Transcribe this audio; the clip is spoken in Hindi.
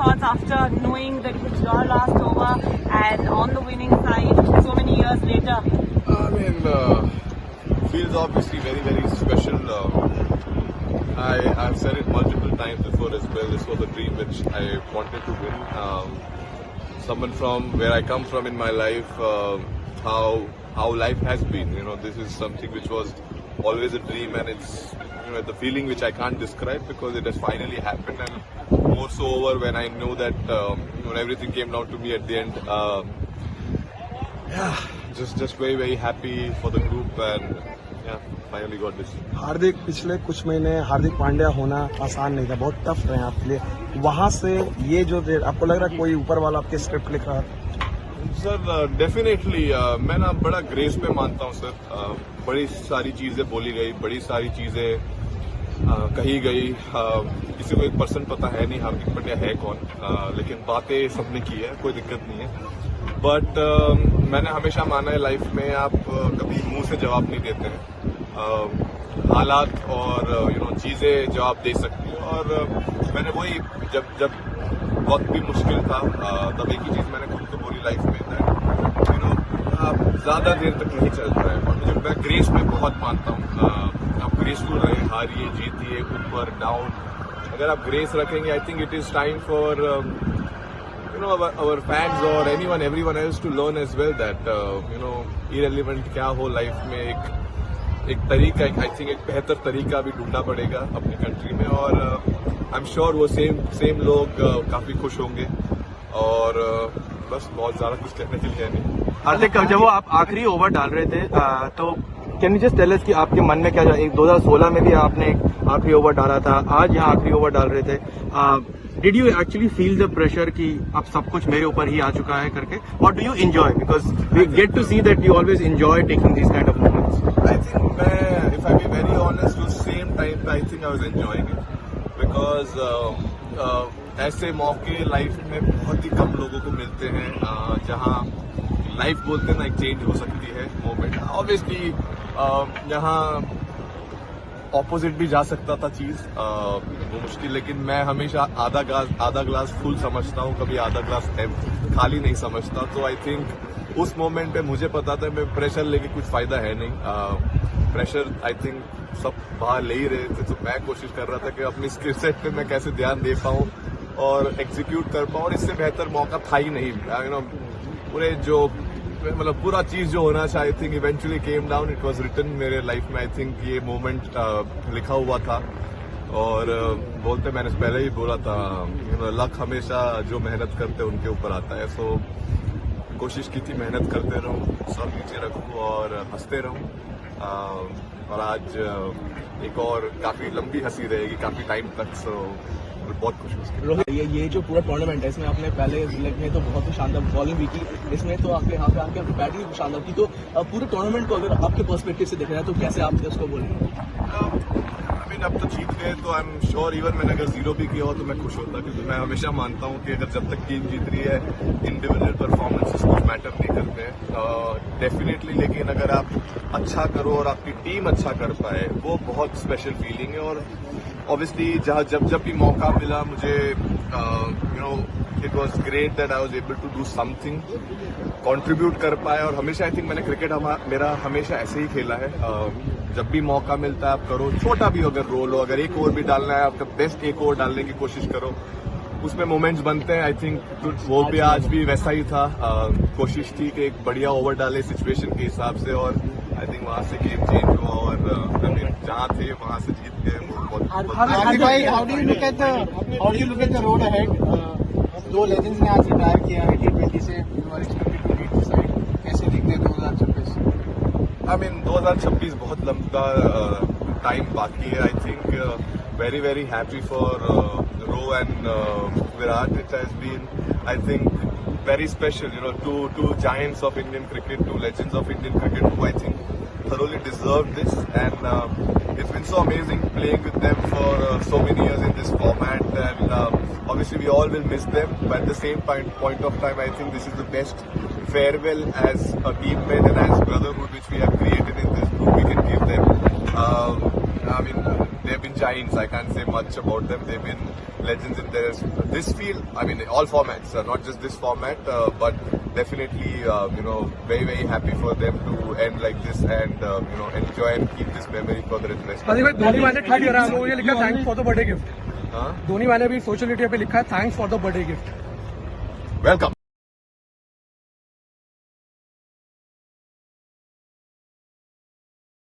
thoughts after knowing that it's your last over and on the winning side so many years later? I mean, feels obviously very, very special. I've said it multiple times before as well. This was a dream which I wanted to win. Someone from where I come from in my life, how life has been. You know, this is something which was always a dream, and it's the feeling which I can't describe because it has finally happened, and more so over when I know that everything came down to me at the end. Just very, very happy for the group, and finally got this. हार्दिक, पिछले कुछ महीने हार्दिक पांड्या होना आसान नहीं था, बहुत टफ रहे आपके लिए. वहां से ये जो आपको लग रहा है कोई ऊपर वाला आपके स्क्रिप्ट लिख रहा था? सर डेफिनेटली मैं ना बड़ा ग्रेस पे मानता हूँ सर. बड़ी सारी चीजें बोली गई, बड़ी सारी चीजें कही गई. किसी को 1% पता है नहीं हार्दिक पांड्या है कौन, लेकिन बातें सबने की है, कोई दिक्कत नहीं है. बट मैंने हमेशा माना है लाइफ में आप कभी मुंह से जवाब नहीं देते हैं. हालात और चीजें जवाब दे सकती हैं, और मैंने वही जब वक्त भी मुश्किल था तब एक ही चीज मैंने खुद को बोली लाइफ में, आप ज्यादा देर तक नहीं चल पाए. और मैं ग्रेस में बहुत मानता हूँ. आप ग्रेसफुल रहे, हारिए जीतिए, ऊपर डाउन, अगर आप ग्रेस रखेंगे I think it is time for our fans or everyone else to learn as well that irrelevant क्या हो लाइफ में, एक तरीका, आई थिंक एक बेहतर तरीका भी ढूंढना पड़ेगा अपनी कंट्री में. और आई एम श्योर वो सेम लोग काफी खुश होंगे, और बस बहुत ज्यादा कुछ कहने के लिए नहीं. हार्दिक, जब वो आप आखिरी ओवर डाल रहे थे तो can you just tell us कि आपके मन में क्या था? 2016 में भी आपने एक आखिरी ओवर डाला था, आज यहाँ आखिरी ओवर डाल रहे थे. Did you actually feel the pressure कि अब सब कुछ मेरे ऊपर ही आ चुका है करके, or do you enjoy, because we get to see that you always enjoy taking these kind of moments? I think if I be very honest, उस same time I think I was enjoying it because ऐसे मौके लाइफ में बहुत ही कम लोगों को मिलते हैं जहाँ लाइफ बोलते हैं ना एक चेंज हो सकती है मोमेंट. ऑब्वियसली यहाँ ऑपोजिट भी जा सकता था चीज, वो मुश्किल, लेकिन मैं हमेशा आधा ग्लास फुल समझता हूँ, कभी आधा ग्लास खाली नहीं समझता. तो आई थिंक उस मोमेंट पे मुझे पता था मैं प्रेशर लेके कुछ फायदा है नहीं. प्रेशर आई थिंक सब बाहर ले ही रहे थे, तो मैं कोशिश कर रहा था कि अपनी स्किल सेट पे मैं कैसे ध्यान दे पाऊँ और एग्जीक्यूट कर पाऊँ, और इससे बेहतर मौका था ही नहीं. पूरे जो मतलब पूरा चीज जो होना चाहिए, I think eventually came down. It was written मेरे लाइफ में, आई थिंक ये मोमेंट लिखा हुआ था. और बोलते मैंने पहले ही बोला था, लक हमेशा जो मेहनत करते हैं उनके ऊपर आता है. सो कोशिश की थी मेहनत करते रहूं, सब नीचे रखूं और हंसते रहूं. और आज एक और काफी लंबी हंसी रहेगी काफी टाइम तक. सो बहुत खुश हूँ. ये जो पूरा टूर्नामेंट है, इसमें आपने पहले लेग में तो बहुत ही शानदार बॉलिंग भी की, इसमें तो आपके यहाँ पे आके बैटिंग भी शानदार की. तो पूरे टूर्नामेंट को अगर आपके पर्सपेक्टिव से देख रहे हैं तो कैसे आप उसको बोलेंगे? अब तो जीत गए तो आई एम श्योर इवन मैंने अगर 0 भी किया हो तो मैं खुश होता, क्योंकि मैं हमेशा मानता हूँ कि अगर जब तक टीम जीत रही है इंडिविजुअल परफॉर्मेंसेस कुछ मैटर नहीं करते हैं डेफिनेटली. लेकिन अगर आप अच्छा करो और आपकी टीम अच्छा कर पाए, वो बहुत स्पेशल फीलिंग है. और ऑब्वियसली जब भी मौका मिला मुझे it was great that I was able to do something, contribute कर पाए. और हमेशा आई थिंक मैंने क्रिकेट मेरा हमेशा ऐसे ही खेला है. जब भी मौका मिलता है आप करो, छोटा भी अगर रोल हो, अगर एक ओवर भी डालना है आपका बेस्ट एक ओवर डालने की कोशिश करो, उसमें मोमेंट्स बनते हैं. आई थिंक वो भी आज भी वैसा ही था. कोशिश थी कि एक बढ़िया ओवर डाले सिचुएशन के हिसाब से, और आई थिंक वहां से गेम चेंज हुआ और जहाँ थे वहां से जीत गए. How do you look at the road ahead? दो लेजेंड्स ने आज रिटायर किया है T20 से. You are expected to lead the side. कैसे दिखते हैं 2026? आई मीन 2026 बहुत लंबा टाइम बाकी है. I think very very happy for Ro and Virat. It has been I think very special, two giants of Indian cricket, two legends of Indian cricket who I think thoroughly deserve this, and it's been so amazing playing with them for so many years in this format, and obviously we all will miss them, but at the same point of time I think this is the best farewell as a teammate and as brotherhood which we have created in this group we can give them. I mean, they've been giants, I can't say much about them. They've been legends in this field. I mean, all formats, not just this format, but definitely, very, very happy for them to end like this and, enjoy and keep this memory for the rest. Dhoni मैंने ट्वीट करा वो ये लिखा thanks for the birthday gift Huh? Dhoni मैंने भी सोशल मीडिया पे लिखा thanks for the birthday gift Welcome.